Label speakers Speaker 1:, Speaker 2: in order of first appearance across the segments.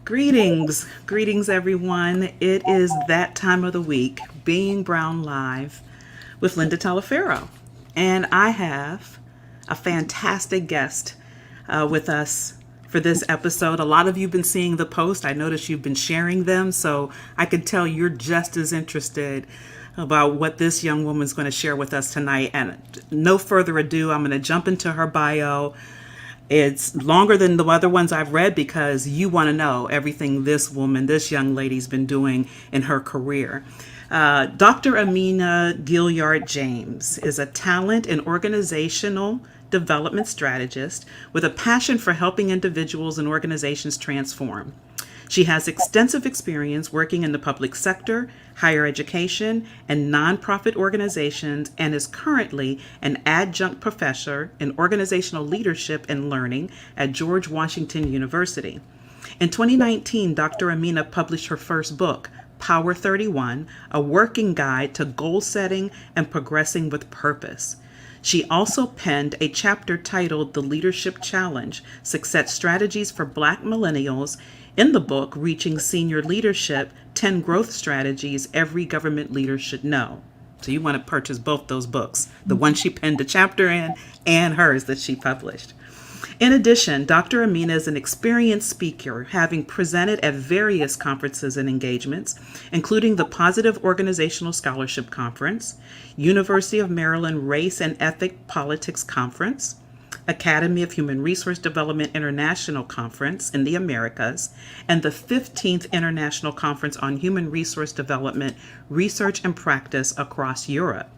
Speaker 1: Greetings, everyone. It is that time of the week, Being Brown Live with Linda Talaferro. And I have a fantastic guest with us for this episode. A lot of you have been seeing the post. I noticed you've been sharing them, so I can tell you're just as interested about what this young woman's going to share with us tonight. And no further ado, I'm going to jump into her bio. It's longer than the other ones I've read because you want to know everything this young lady's been doing in her career. Dr. Amina Gilyard James is a talent and organizational development strategist with a passion for helping individuals and organizations transform. She has extensive experience working in the public sector, higher education, and nonprofit organizations, and is currently an adjunct professor in organizational leadership and learning at George Washington University. In 2019, Dr. Amina published her first book, Power 31, a working guide to goal setting and progressing with purpose. She also penned a chapter titled The Leadership Challenge, Success Strategies for Black Millennials. In the book, Reaching Senior Leadership, 10 Growth Strategies Every Government Leader Should Know. So you want to purchase both those books, the one she penned a chapter in and hers that she published. In addition, Dr. Amina is an experienced speaker, having presented at various conferences and engagements, including the Positive Organizational Scholarship Conference, University of Maryland Race and Ethnic Politics Conference, Academy of Human Resource Development International Conference in the Americas, and the 15th International Conference on Human Resource Development, Research and Practice across Europe.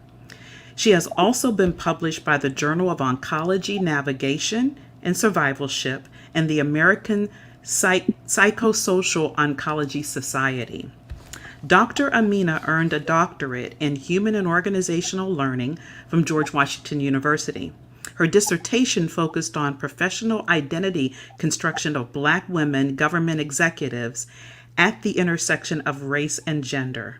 Speaker 1: She has also been published by the Journal of Oncology Navigation and Survivalship and the American Psychosocial Oncology Society. Dr. Amina earned a doctorate in Human and Organizational Learning from George Washington University. Her dissertation focused on professional identity construction of Black women government executives at the intersection of race and gender.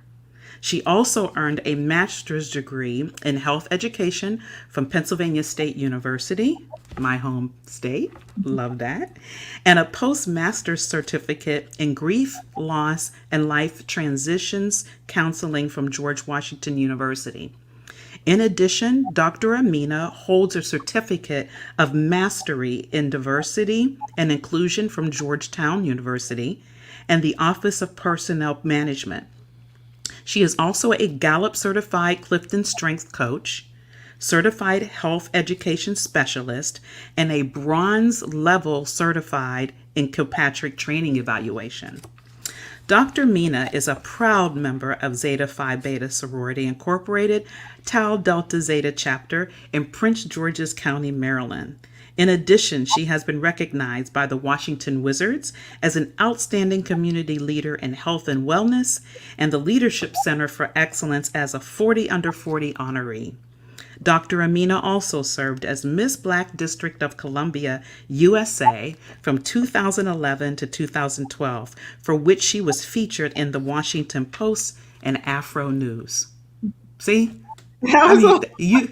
Speaker 1: She also earned a master's degree in health education from Pennsylvania State University, my home state, love that, and a postmaster's certificate in grief, loss, and life transitions counseling from George Washington University. In addition, Dr. Amina holds a certificate of mastery in diversity and inclusion from Georgetown University and the Office of Personnel Management. She is also a Gallup certified Clifton Strength coach, certified health education specialist, and a bronze level certified in Kilpatrick training evaluation. Dr. Mina is a proud member of Zeta Phi Beta Sorority Incorporated, Tau Delta Zeta chapter in Prince George's County, Maryland. In addition, she has been recognized by the Washington Wizards as an outstanding community leader in health and wellness and the Leadership Center for Excellence as a 40 under 40 honoree. Dr. Amina also served as Miss Black District of Columbia, USA from 2011 to 2012, for which she was featured in the Washington Post and Afro News. See?
Speaker 2: That
Speaker 1: I
Speaker 2: was
Speaker 1: mean,
Speaker 2: a,
Speaker 1: you,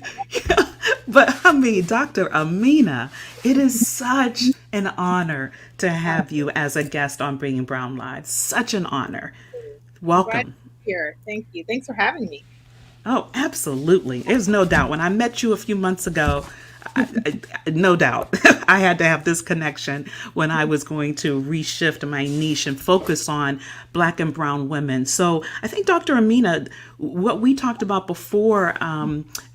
Speaker 1: but I mean, Dr. Amina, it is such an honor to have you as a guest on Bringing Brown Live. Such an honor.
Speaker 2: right
Speaker 1: Welcome.
Speaker 2: here. Thank you. Thanks for having me.
Speaker 1: Oh, absolutely. There's no doubt. When I met you a few months ago, no doubt, I had to have this connection when I was going to reshift my niche and focus on Black and Brown women. So I think, Dr. Amina, what we talked about before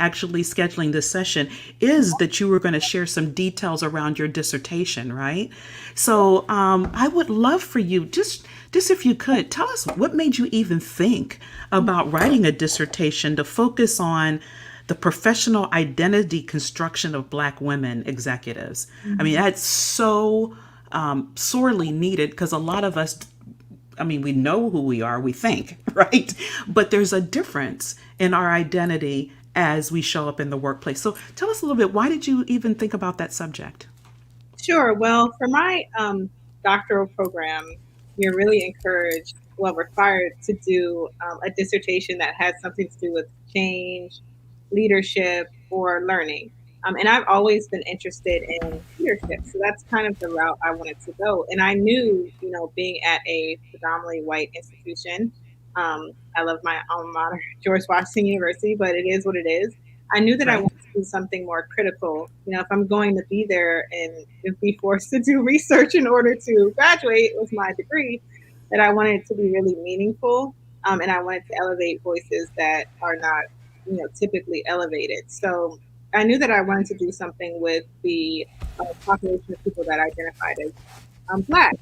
Speaker 1: actually scheduling this session is that you were going to share some details around your dissertation, right? So I would love for you, just if you could, tell us what made you even think about writing a dissertation to focus on the professional identity construction of Black women executives. I mean, that's so sorely needed because a lot of us, I mean, we know who we are, we think, right? But there's a difference in our identity as we show up in the workplace. So tell us a little bit, why did you even think about that subject?
Speaker 2: Sure. Well, for my doctoral program, we're really encouraged, well, required to do a dissertation that has something to do with change, leadership, or learning. And I've always been interested in leadership. So that's kind of the route I wanted to go. And I knew, being at a predominantly white institution, I love my alma mater, George Washington University, but it is what it is. I knew that I
Speaker 1: Right.
Speaker 2: wanted to do something more critical. If I'm going to be there and be forced to do research in order to graduate with my degree, that I wanted it to be really meaningful. And I wanted to elevate voices that are not, typically elevated. So I knew that I wanted to do something with the population of people that identified as Black.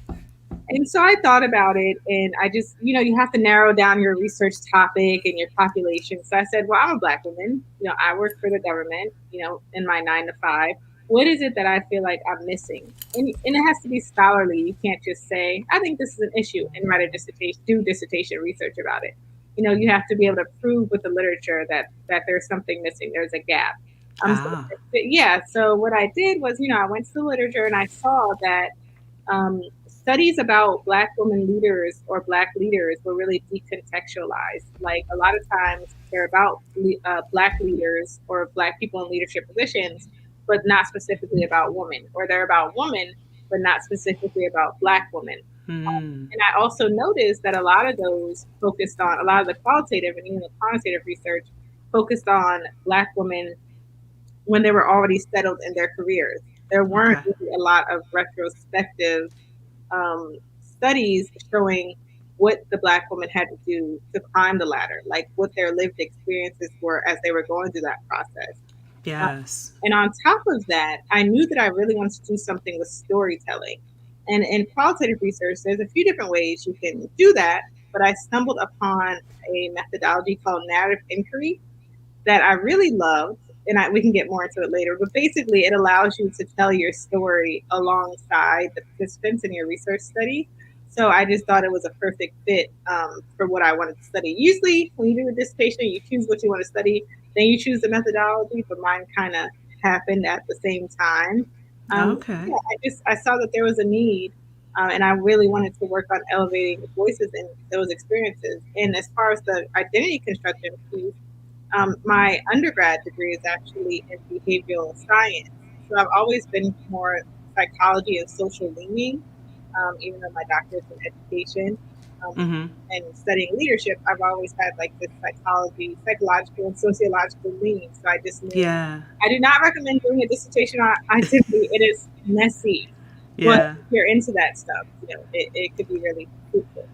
Speaker 2: And so I thought about it, and I just, you have to narrow down your research topic and your population. So I said, well, I'm a Black woman. I work for the government, in my 9 to 5. What is it that I feel like I'm missing? And it has to be scholarly. You can't just say, I think this is an issue and write a dissertation, do dissertation research about it. You have to be able to prove with the literature that there's something missing, there's a gap. So,
Speaker 1: Ah,
Speaker 2: yeah, so what I did was, I went to the literature and I saw that studies about Black women leaders or Black leaders were really decontextualized. Like a lot of times they're about Black leaders or Black people in leadership positions, but not specifically about women, or they're about women, but not specifically about Black women.
Speaker 1: hmm,
Speaker 2: And I also noticed that a lot of those focused on a lot of the qualitative and even the quantitative research focused on Black women when they were already settled in their careers. There weren't
Speaker 1: okay.
Speaker 2: really a lot of retrospective studies showing what the Black woman had to do to climb the ladder, like what their lived experiences were as they were going through that process. Uh,
Speaker 1: Yes.
Speaker 2: and on top of that, I knew that I really wanted to do something with storytelling. And in qualitative research, there's a few different ways you can do that, but I stumbled upon a methodology called narrative inquiry that I really loved, and we can get more into it later. But basically, it allows you to tell your story alongside the participants in your research study. So I just thought it was a perfect fit for what I wanted to study. Usually, when you do a dissertation, you choose what you want to study, then you choose the methodology. But mine kind of happened at the same time.
Speaker 1: Okay.
Speaker 2: Yeah, I saw that there was a need, and I really wanted to work on elevating voices in those experiences. And as far as the identity construction piece, my undergrad degree is actually in behavioral science. So I've always been more psychology and social leaning, even though my doctorate's in education. Um,
Speaker 1: Mm-hmm.
Speaker 2: and studying leadership, I've always had like this psychological and sociological lean. So I just knew
Speaker 1: Yeah.
Speaker 2: I do not recommend doing a dissertation on identity. It is messy. But
Speaker 1: Yeah.
Speaker 2: if you're into that stuff, it could be really fruitful.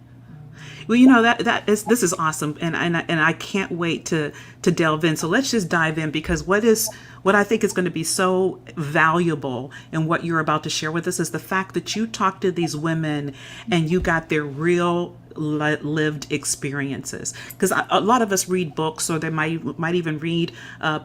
Speaker 1: Well, that is this is awesome, and I can't wait to delve in. So let's just dive in, because what I think is going to be so valuable in what you're about to share with us is the fact that you talked to these women and you got their real lived experiences, because a lot of us read books, or they might even read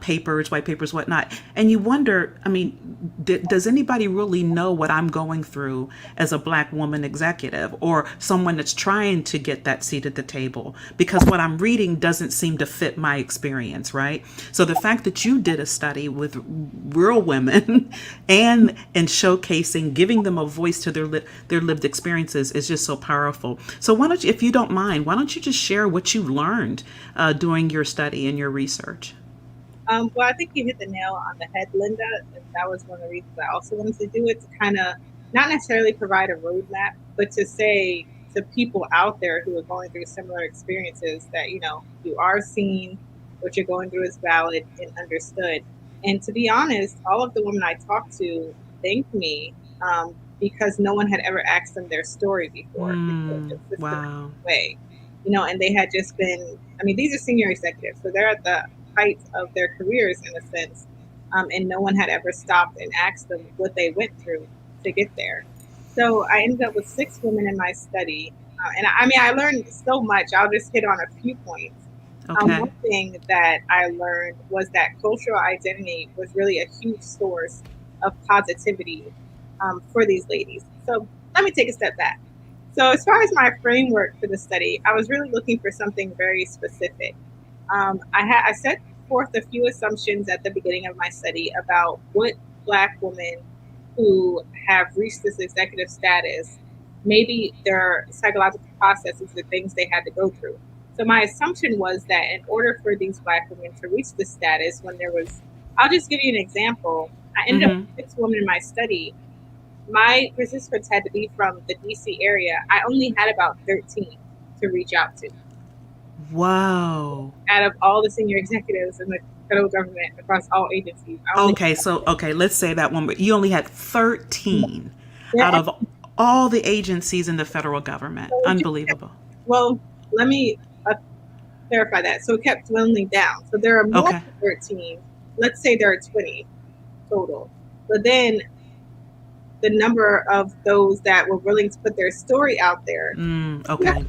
Speaker 1: papers, white papers, whatnot, and you wonder, I mean, does anybody really know what I'm going through as a Black woman executive, or someone that's trying to get that seat at the table, because what I'm reading doesn't seem to fit my experience, right? So the fact that you did a study with real women and showcasing, giving them a voice to their lived experiences is just so powerful. So why don't you, if you don't mind, why don't you just share what you learned during your study and your research?
Speaker 2: Well, I think you hit the nail on the head, Linda. And that was one of the reasons I also wanted to do it, to kind of not necessarily provide a roadmap, but to say to people out there who are going through similar experiences that, you are seen, what you're going through is valid and understood. And to be honest, all of the women I talked to thanked me because no one had ever asked them their story before in a systematic
Speaker 1: Wow.
Speaker 2: way. And they had just been, I mean, these are senior executives, so they're at the height of their careers in a sense, and no one had ever stopped and asked them what they went through to get there. So I ended up with 6 women in my study, and I mean I learned so much. I'll just hit on a few points.
Speaker 1: Okay.
Speaker 2: One thing that I learned was that cultural identity was really a huge source of positivity for these ladies. So let me take a step back. So as far as my framework for the study, I was really looking for something very specific. I set forth a few assumptions at the beginning of my study about what Black women who have reached this executive status, maybe their psychological processes, the things they had to go through. So my assumption was that in order for these Black women to reach this status, when there was I'll just give you an example. I ended up
Speaker 1: Mm-hmm.
Speaker 2: with 6 women in my study. My participants had to be from the DC area. I only had about 13 to reach out to
Speaker 1: Wow.
Speaker 2: out of all the senior executives in the federal government across all agencies. I only
Speaker 1: Okay, so okay, let's say that one, but you only had 13
Speaker 2: yeah,
Speaker 1: out of all the agencies in the federal government.
Speaker 2: so
Speaker 1: Unbelievable.
Speaker 2: well, let me clarify that. So it kept dwindling down. So there are more
Speaker 1: Okay.
Speaker 2: than 13. Let's say there are 20 total. But then the number of those that were willing to put their story out there.
Speaker 1: Okay.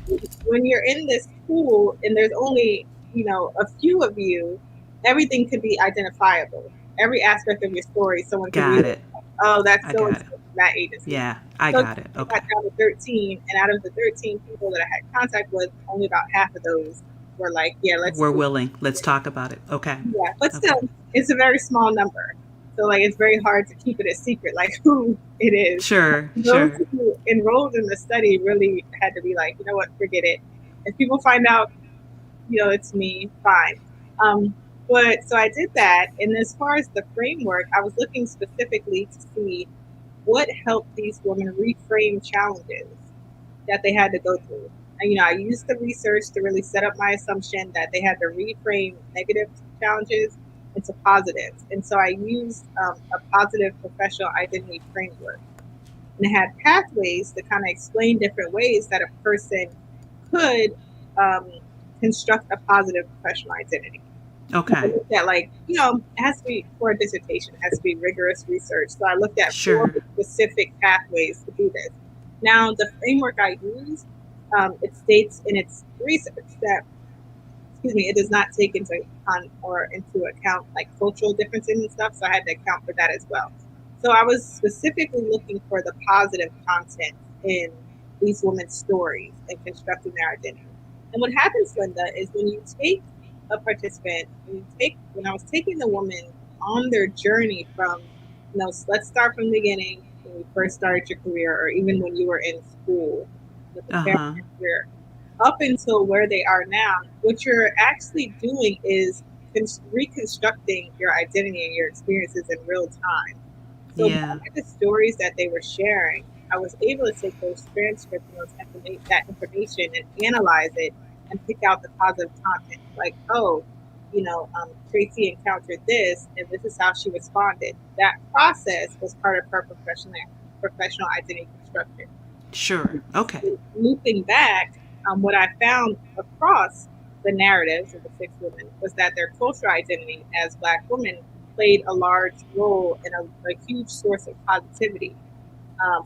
Speaker 2: When you're in this pool and there's only, a few of you, everything could be identifiable. Every aspect of your story, someone could read
Speaker 1: Got
Speaker 2: it.
Speaker 1: it.
Speaker 2: Oh, that's
Speaker 1: I
Speaker 2: so and
Speaker 1: got it.
Speaker 2: so from that agency.
Speaker 1: Yeah, I
Speaker 2: So
Speaker 1: got it.
Speaker 2: I
Speaker 1: Okay.
Speaker 2: got down to 13, and out of the 13 people that I had contact with, only about half of those were like, yeah, let's
Speaker 1: We're
Speaker 2: do
Speaker 1: willing. Let's
Speaker 2: it.
Speaker 1: talk about it. Okay.
Speaker 2: Yeah, but
Speaker 1: Okay.
Speaker 2: still, it's a very small number. So like, it's very hard to keep it a secret, like who it is.
Speaker 1: Sure,
Speaker 2: Those
Speaker 1: sure.
Speaker 2: who enrolled in the study really had to be like, you know what, forget it. If people find out, it's me, fine. Um, but so I did that, and as far as the framework, I was looking specifically to see what helped these women reframe challenges that they had to go through. And, I used the research to really set up my assumption that they had to reframe negative challenges into positives. And so I used a positive professional identity framework. And it had pathways to kind of explain different ways that a person could um, construct a positive professional identity. I
Speaker 1: Okay.
Speaker 2: looked at, like, it has to be for a dissertation, it has to be rigorous research. So I looked at 4
Speaker 1: Sure.
Speaker 2: specific pathways to do this. Now, the framework I use, it states in its research that, excuse me, it does not take into account like cultural differences and stuff. So I had to account for that as well. So I was specifically looking for the positive content in these women's stories and constructing their identity. And what happens, Linda, is when you take a participant, when I was taking the woman on their journey from, let's start from the beginning when you first started your career, or even when you were in school, preparing
Speaker 1: Uh-huh.
Speaker 2: your career, up until where they are now, what you're actually doing is reconstructing your identity and your experiences in real time. So
Speaker 1: Yeah.
Speaker 2: by the stories that they were sharing, I was able to take those transcripts and that information and analyze it and pick out the positive content. Like, oh, Tracy encountered this, and this is how she responded. That process was part of her professional identity construction.
Speaker 1: Sure. Okay.
Speaker 2: Looping back, what I found across the narratives of the 6 women was that their cultural identity as Black women played a large role and a huge source of positivity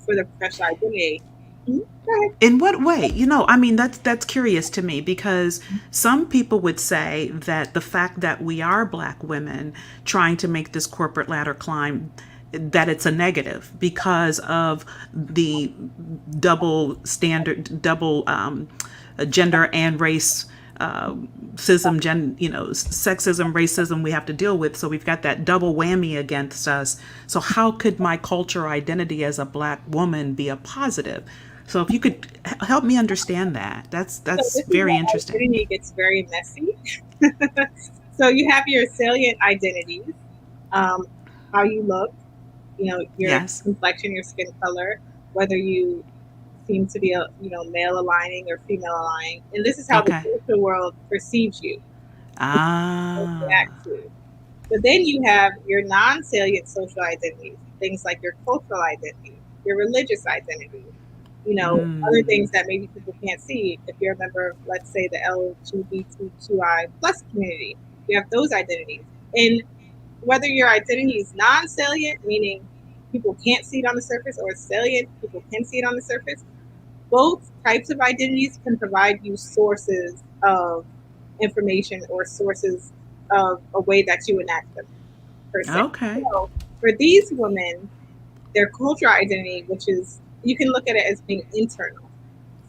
Speaker 2: for their professional identity. Mhm. Go ahead.
Speaker 1: In what way? I mean, that's curious to me because some people would say that the fact that we are Black women trying to make this corporate ladder climb, that it's a negative because of the double standard, double gender and race sexism, racism we have to deal with. So we've got that double whammy against us. So how could my cultural identity as a Black woman be a positive? So if you could help me understand that,
Speaker 2: So
Speaker 1: that's
Speaker 2: this is
Speaker 1: very
Speaker 2: where
Speaker 1: interesting.
Speaker 2: identity gets very messy. So you have your salient identities, um, how you look, your
Speaker 1: Yes.
Speaker 2: complexion, your skin color, whether you seem to be male aligning or female aligning, and this is how the
Speaker 1: Okay.
Speaker 2: social world perceives you,
Speaker 1: Ah.
Speaker 2: react to. But then you have your non-salient social identities, things like your cultural identity, your religious identity, other
Speaker 1: Mm.
Speaker 2: things that maybe people can't see. If you're a member of, let's say, the LGBTQI plus community, you have those identities. And whether your identity is non-salient, meaning people can't see it on the surface, or salient, people can see it on the surface, both types of identities can provide you sources of information or sources of a way that you enact them, per se.
Speaker 1: Okay.
Speaker 2: So for these women, their cultural identity, which is, you can look at it as being internal,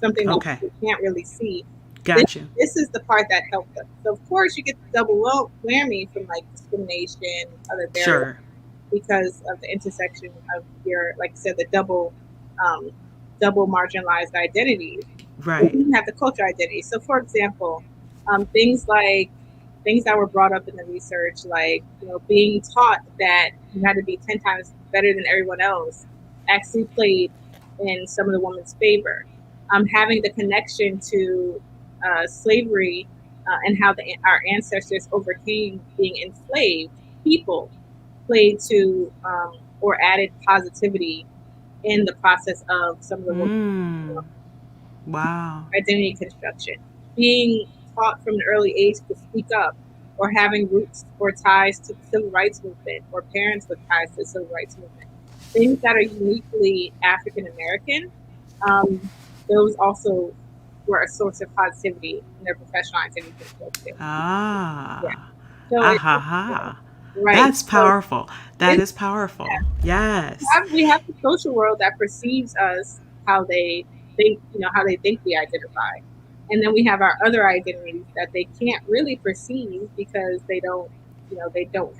Speaker 2: something that
Speaker 1: Okay.
Speaker 2: you can't really see. This,
Speaker 1: Got you.
Speaker 2: this is the part that helped them. So of course you get the double whammy from like discrimination, other barriers,
Speaker 1: Sure.
Speaker 2: because of the intersection of your, like I said, the um, double marginalized identities. And
Speaker 1: Right.
Speaker 2: then you have the cultural identity. So, for example, things like things that were brought up in the research, like, being taught that you had to be 10 times better than everyone else, actually played in some of the women's favor. Having the connection to slavery and how our ancestors overcame being enslaved people played to or added positivity in the process of some of the women's
Speaker 1: Mm. Wow.
Speaker 2: identity construction. Being taught from an early age to speak up, or having roots or ties to the civil rights movement, or parents with ties to the civil rights movement. Things that are uniquely African American, um, those also were a source of positivity in their professional identity construction. Yeah.
Speaker 1: Ah.
Speaker 2: So
Speaker 1: Ah
Speaker 2: it's
Speaker 1: ha ha.
Speaker 2: right.
Speaker 1: That's
Speaker 2: So
Speaker 1: powerful. That
Speaker 2: it's
Speaker 1: is powerful. Yes.
Speaker 2: we have the social world that perceives us how they think, how they think we identify. And then we have our other identities that they can't really perceive because they don't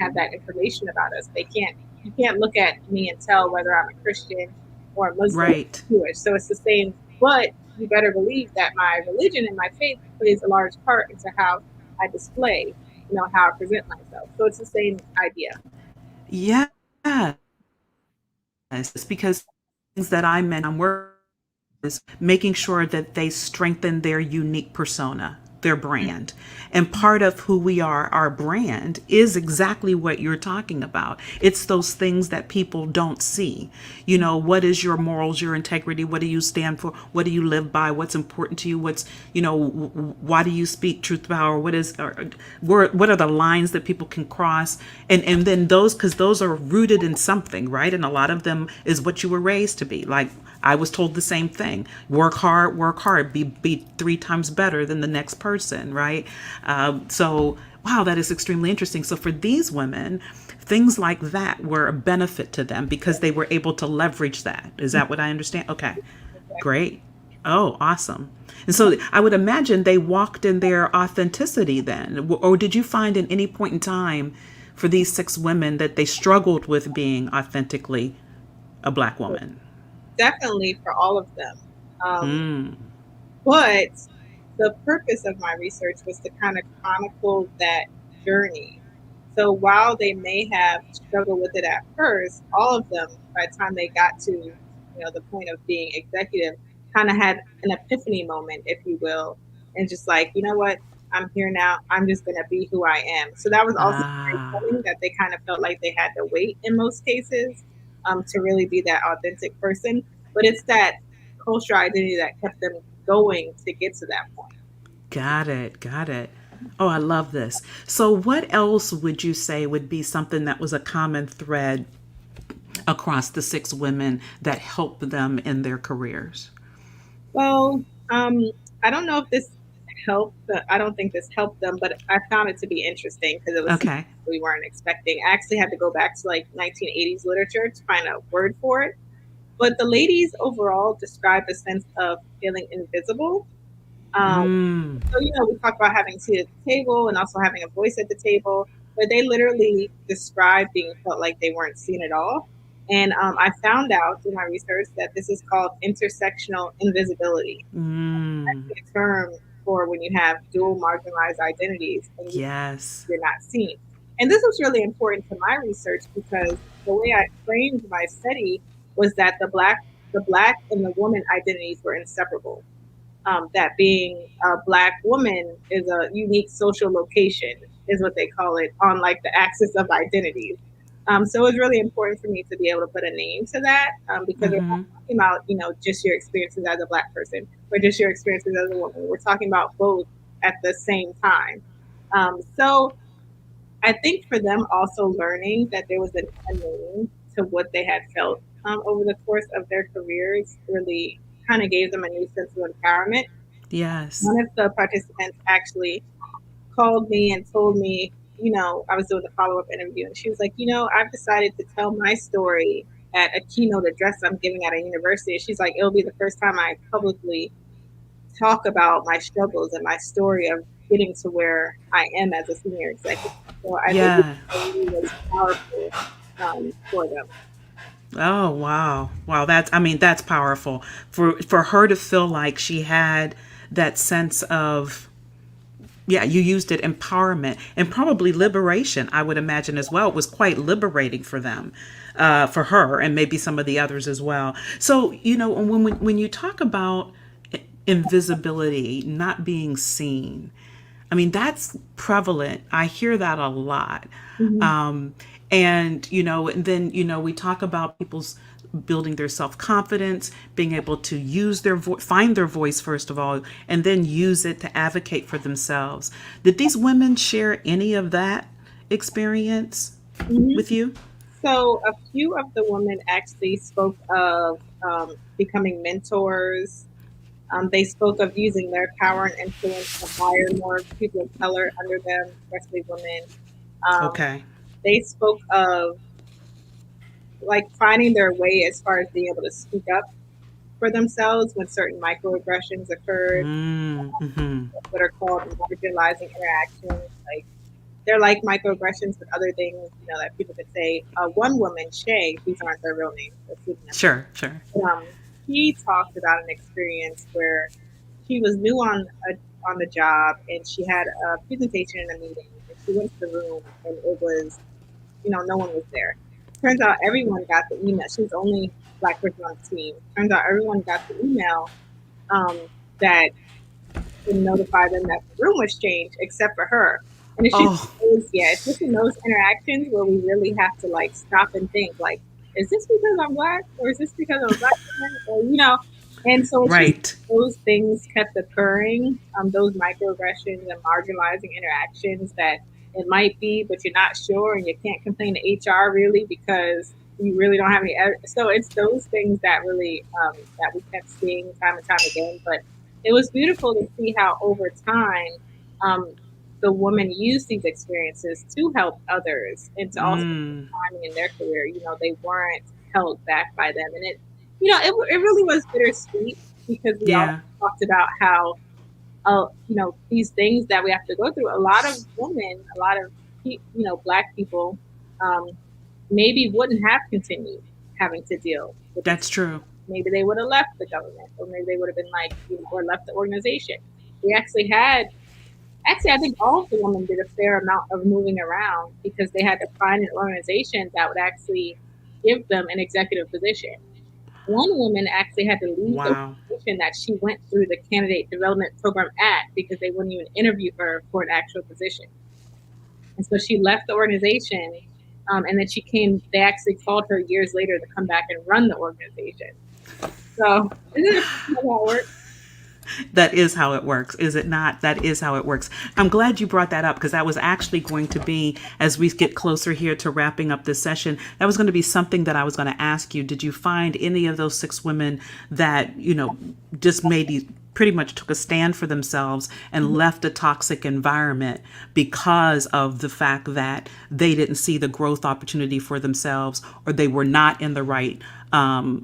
Speaker 2: have that information about us. You can't look at me and tell whether I'm a Christian or a Muslim
Speaker 1: Right.
Speaker 2: or Jewish. So it's the same, but you better believe that my religion and my faith plays a large part into how I display, how I present myself. So it's the same idea.
Speaker 1: Yes. It's because things that I meant I'm working is making sure that they strengthen their unique persona, their brand. And part of who we are, our brand, is exactly what you're talking about. It's those things that people don't see. What is your morals, your integrity? What do you stand for? What do you live by? What's important to you? Why do you speak truth to power? What are the lines that people can cross? And then those, because those are rooted in something, right? And a lot of them is what you were raised to be. Like, I was told the same thing. Work hard, be three times better than the next person, right? So, wow, that is extremely interesting. So, for these women, things like that were a benefit to them because they were able to leverage that. Is that what I understand? Okay, great. Oh, awesome. And so I would imagine they walked in their authenticity then. Or did you find at any point in time for these six women that they struggled with being authentically a black woman?
Speaker 2: Definitely for all of them. Um,
Speaker 1: Mm.
Speaker 2: but the purpose of my research was to kind of chronicle that journey. So while they may have struggled with it at first, all of them, by the time they got to the point of being executive, kind of had an epiphany moment, if you will, and just like, you know what, I'm here now. I'm just gonna be who I am. So that was also very
Speaker 1: Ah,
Speaker 2: telling that they kind of felt like they had to wait in most cases to really be that authentic person. But it's that cultural identity that kept them going to get to that point.
Speaker 1: got it. Got it. Oh, I love this. So, what else would you say would be something that was a common thread across the six women that helped them in their careers?
Speaker 2: Well, um, I don't know if this helped. I don't think this helped them, but I found it to be interesting because it was something
Speaker 1: Okay.
Speaker 2: we weren't expecting. I actually had to go back to like 1980s literature to find a word for it. But the ladies overall described a sense of feeling invisible. Um,
Speaker 1: Mm,
Speaker 2: so, we talk about having a seat at the table and also having a voice at the table, but they literally described being felt like they weren't seen at all. And I found out through my research that this is called intersectional invisibility,
Speaker 1: mm,
Speaker 2: a term for when you have dual marginalized identities and
Speaker 1: yes.
Speaker 2: you're not seen. And this was really important to my research because the way I framed my study was that the black and the woman identities were inseparable. That being a black woman is a unique social location, is what they call it, on like the axis of identities. So it was really important for me to be able to put a name to that because we're not talking about just your experiences as a black person or just your experiences as a woman. We're talking about both at the same time. So I think for them also learning that there was a name to what they had felt over the course of their careers really kind of gave them a new sense of empowerment.
Speaker 1: Yes.
Speaker 2: One of the participants actually called me and told me, I was doing the follow up interview, and she was like, I've decided to tell my story at a keynote address I'm giving at a university. She's like, it'll be the first time I publicly talk about my struggles and my story of getting to where I am as a senior executive. So I think it
Speaker 1: Yeah.
Speaker 2: really was powerful for them.
Speaker 1: Oh, wow. Wow, that's powerful. For her to feel like she had that sense of Yeah, you used it empowerment and probably liberation, I would imagine as well. It was quite liberating for them, for her, and maybe some of the others as well. So, when you talk about invisibility, not being seen, I mean, that's prevalent. I hear that a lot.
Speaker 2: Mhm.
Speaker 1: Um, and then, we talk about people's building their self confidence, being able to use their find their voice, first of all, and then use it to advocate for themselves. Did these women share any of that experience
Speaker 2: Mhm.
Speaker 1: with you?
Speaker 2: So a few of the women actually spoke of becoming mentors. They spoke of using their power and influence to hire more people of color under them, especially women. Um,
Speaker 1: Okay.
Speaker 2: they spoke of like finding their way as far as being able to speak up for themselves when certain microaggressions occurred,
Speaker 1: Mm-hmm.
Speaker 2: what are called marginalizing interactions. Like they're like microaggressions, but other things, that people could say. One woman, Shay, these aren't their real names, they're pseudonyms.
Speaker 1: Sure, sure.
Speaker 2: He talked about an experience where she was new on the job and she had a presentation in a meeting and she went to the room and it was, no one was there. Turns out everyone got the email. She was the only black person on the team. Turns out everyone got the email um, that notify them that the room was changed except for her. And it's just
Speaker 1: Oh,
Speaker 2: it's just in those interactions where we really have to like stop and think like, is this because I'm black or is this because I'm a black woman? Or and so it's just
Speaker 1: right.
Speaker 2: those things kept occurring, those microaggressions and marginalizing interactions that it might be, but you're not sure and you can't complain to HR really because you really don't have any. So it's those things that really that we kept seeing time and time again. But it was beautiful to see how over time um, the women used these experiences to help others and to also
Speaker 1: Mm,
Speaker 2: timing in their career. They weren't held back by them, and it really was bittersweet because we all
Speaker 1: yeah,
Speaker 2: talked about how these things that we have to go through. A lot of women, a lot of black people, um, maybe wouldn't have continued having to deal with these.
Speaker 1: that's true.
Speaker 2: Maybe they would have left the government, or maybe they would have been like, or left the organization. We actually, I think all of the women did a fair amount of moving around because they had to find an organization that would actually give them an executive position. One woman actually had to leave the
Speaker 1: Wow.
Speaker 2: organization that she went through the candidate development program at because they wouldn't even interview her for an actual position. And so she left the organization, and then she came. They actually called her years later to come back and run the organization. So isn't it how that works?
Speaker 1: That is how it works, is it not? That is how it works. I'm glad you brought that up because that was actually going to be, as we get closer here to wrapping up this session, that was going to be something that I was going to ask you. Did you find any of those six women that, just pretty much took a stand for themselves and left a toxic environment because of the fact that they didn't see the growth opportunity for themselves, or they were not in the right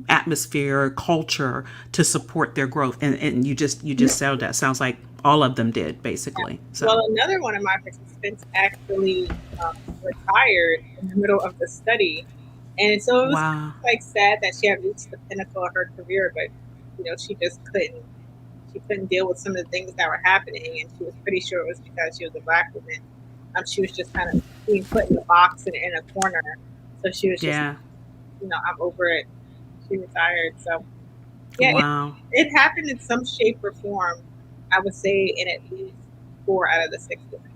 Speaker 1: atmosphere or culture to support their growth? And you just said that sounds like all of them did basically.
Speaker 2: Well,
Speaker 1: So
Speaker 2: another one of my participants actually retired in the middle of the study, and so it was
Speaker 1: wow.
Speaker 2: like sad that she had reached the pinnacle of her career, but she just couldn't. She couldn't deal with some of the things that were happening, and she was pretty sure it was because she was a black woman. She was just kind of being put in a box and in a corner. So she was just,
Speaker 1: Yeah.
Speaker 2: I'm over it. She retired. So yeah,
Speaker 1: Wow.
Speaker 2: it happened in some shape or form. I would say in at least 4 out of the 6 women.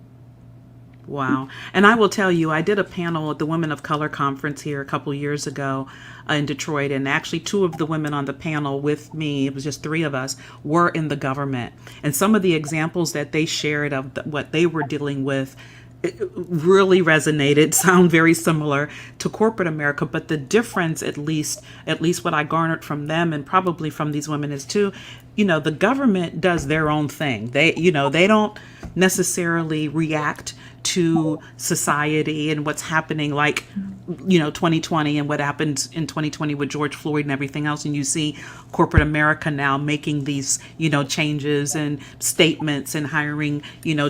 Speaker 1: Wow. And I will tell you, I did a panel at the Women of Color conference here a couple years ago in Detroit. And actually, two of the women on the panel with me, it was just three of us, were in the government. And some of the examples that they shared of what they were dealing with, it really resonated, sound very similar to corporate America. But the difference, at least what I garnered from them and probably from these women is too, the government does their own thing. They don't necessarily react to society and what's happening, like 2020 and what happened in 2020 with George Floyd and everything else. And you see corporate America now making these changes and statements and hiring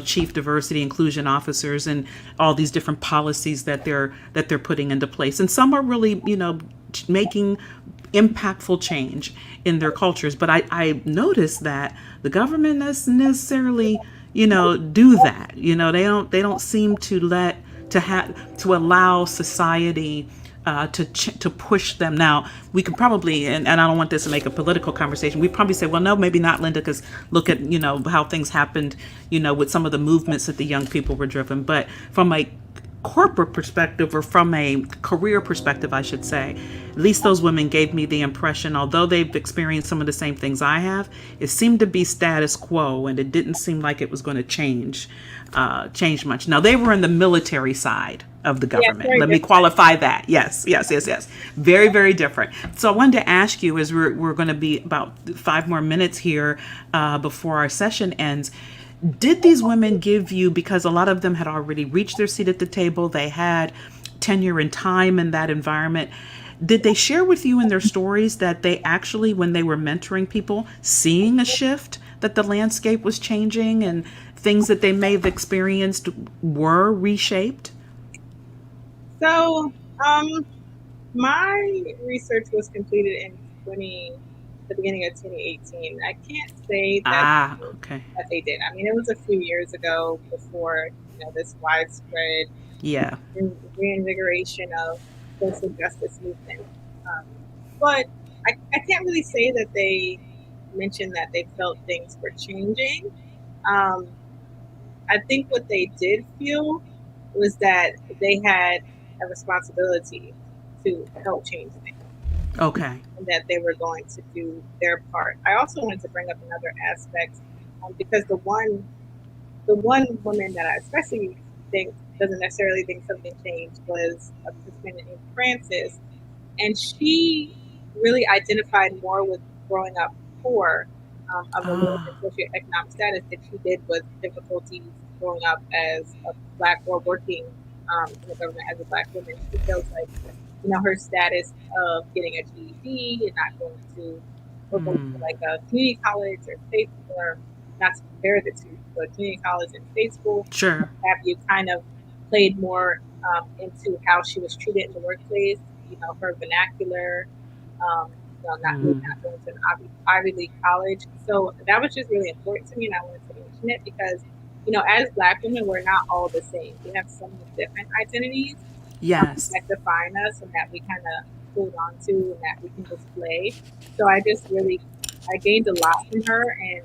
Speaker 1: chief diversity inclusion officers and all these different policies that they're putting into place. And some are really making impactful change in their cultures. But I noticed that the government doesn't necessarily do that. They don't seem to allow society to push them. Now, we could probably, and I don't want this to make a political conversation, we probably say, well, no, maybe not, Linda, because look at, how things happened, with some of the movements that the young people were driven. But from a corporate perspective, or from a career perspective, I should say, at least those women gave me the impression, although they've experienced some of the same things I have, it seemed to be status quo, and it didn't seem like it was going to change much. Now, they were in the military side of the government. Let me qualify that. Yes. Very, very different. So I wanted to ask you, as we're going to be about 5 more minutes here before our session ends, did these women give you, because a lot of them had already reached their seat at the table, they had tenure and time in that environment, did they share with you in their stories that they actually, when they were mentoring people, seeing a shift, that the landscape was changing and things that they may have experienced were reshaped?
Speaker 2: So, my research was completed in the beginning of 2018. I can't say
Speaker 1: Okay.
Speaker 2: that they did. I mean, it was a few years ago before this widespread
Speaker 1: Yeah.
Speaker 2: reinvigoration of social justice movement. But I can't really say that they mentioned that they felt things were changing. I think what they did feel was that they had a responsibility to help change things,
Speaker 1: Okay.
Speaker 2: and that they were going to do their part. I also wanted to bring up another aspect, because the one woman that I especially think doesn't necessarily think something changed was a participant named Frances, and she really identified more with growing up poor, of a low socioeconomic status than she did with difficulties growing up as a Black or working in the government as a Black woman. She feels like her status of getting a GED and not going to like a community college or state, or not to compare the two, but community college and state school,
Speaker 1: Sure.
Speaker 2: have you kind of played more into how she was treated in the workplace, her vernacular, not going to an Ivy League college. So that was just really important to me, and I wanted to mention it because, as Black women, we're not all the same. We have so many different identities
Speaker 1: Yes.
Speaker 2: that define us and that we kind of hold on to and that we can display. So I gained a lot from her, and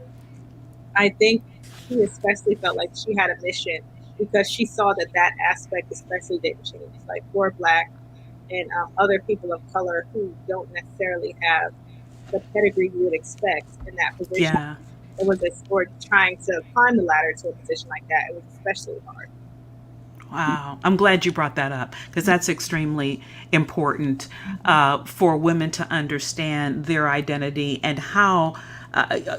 Speaker 2: I think she especially felt like she had a mission because she saw that aspect especially didn't change. Like for Black and other people of color who don't necessarily have the pedigree you would expect in that position.
Speaker 1: Yeah.
Speaker 2: It was or trying to climb the ladder to a position like that. It was especially hard.
Speaker 1: Wow. I'm glad you brought that up because that's extremely important for women to understand their identity and how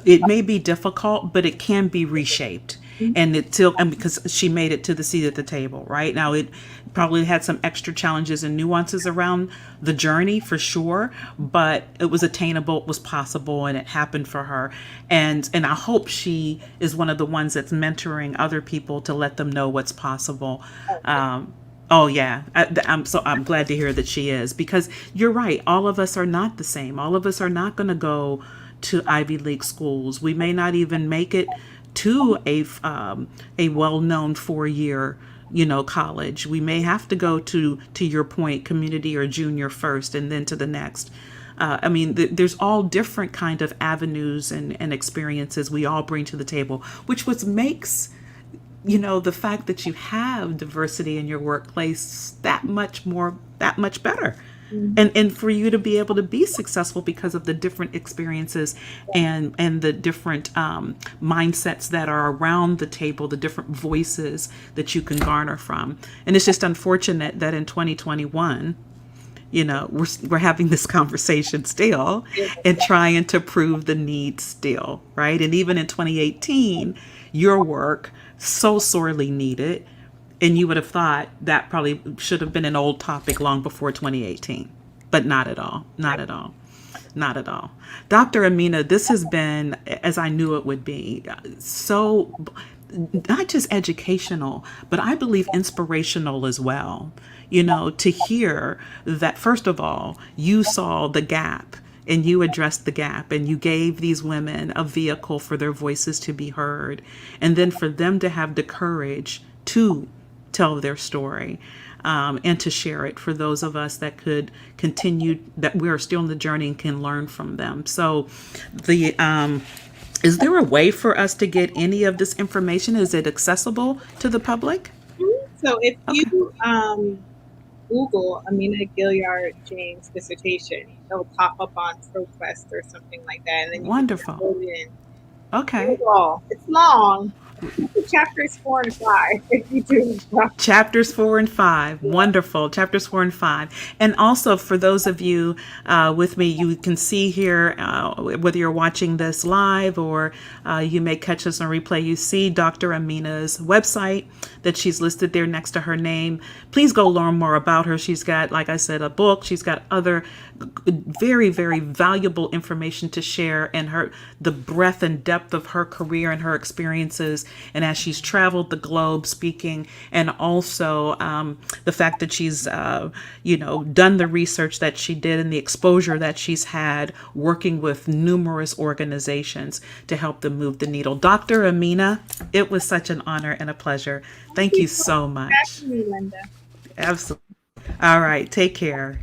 Speaker 1: it may be difficult, but it can be reshaped. And because she made it to the seat at the table, right? Now, it probably had some extra challenges and nuances around the journey for sure, but it was attainable, it was possible, and it happened for her. And I hope she is one of the ones that's mentoring other people to let them know what's possible. Oh yeah, I'm glad to hear that she is, because you're right. All of us are not the same. All of us are not going to go to Ivy League schools. We may not even make it to a well-known 4-year college. We may have to go to your point, community or junior first, and then to the next. There's all different kind of avenues and experiences we all bring to the table, which makes the fact that you have diversity in your workplace that much better. And for you to be able to be successful because of the different experiences and the different mindsets that are around the table, the different voices that you can garner from. And it's just unfortunate that in 2021, we're having this conversation still and trying to prove the need still, right? And even in 2018, your work so sorely needed. And you would have thought that probably should have been an old topic long before 2018, but not at all. Not at all. Not at all. Dr. Amina, this has been, as I knew it would be, so not just educational, but I believe inspirational as well. To hear that, first of all, you saw the gap and you addressed the gap, and you gave these women a vehicle for their voices to be heard, and then for them to have the courage to tell their story, and to share it for those of us that could continue, that we're still in the journey and can learn from them. So the is there a way for us to get any of this information? Is it accessible to the public?
Speaker 2: So if
Speaker 1: Okay.
Speaker 2: you Google Amina Gilyard James dissertation, it'll pop up on ProQuest or something like that, and then you can
Speaker 1: Wonderful.
Speaker 2: download it in.
Speaker 1: Okay.
Speaker 2: It's long. Chapters 4 and 5. If you do.
Speaker 1: Chapters 4 and 5. Wonderful. Chapters 4 and 5. And also, for those of you with me, you can see here, whether you're watching this live or you may catch us on replay, you see Dr. Amina's website that she's listed there next to her name. Please go learn more about her. She's got, like I said, a book. She's got other very, very valuable information to share, and the breadth and depth of her career and her experiences, and as she's traveled the globe speaking, and also the fact that she's done the research that she did and the exposure that she's had working with numerous organizations to help them move the needle. Dr. Amina, it was such an honor and a pleasure. Thank you so much.
Speaker 2: Back to me, Linda.
Speaker 1: Absolutely. All right. Take care.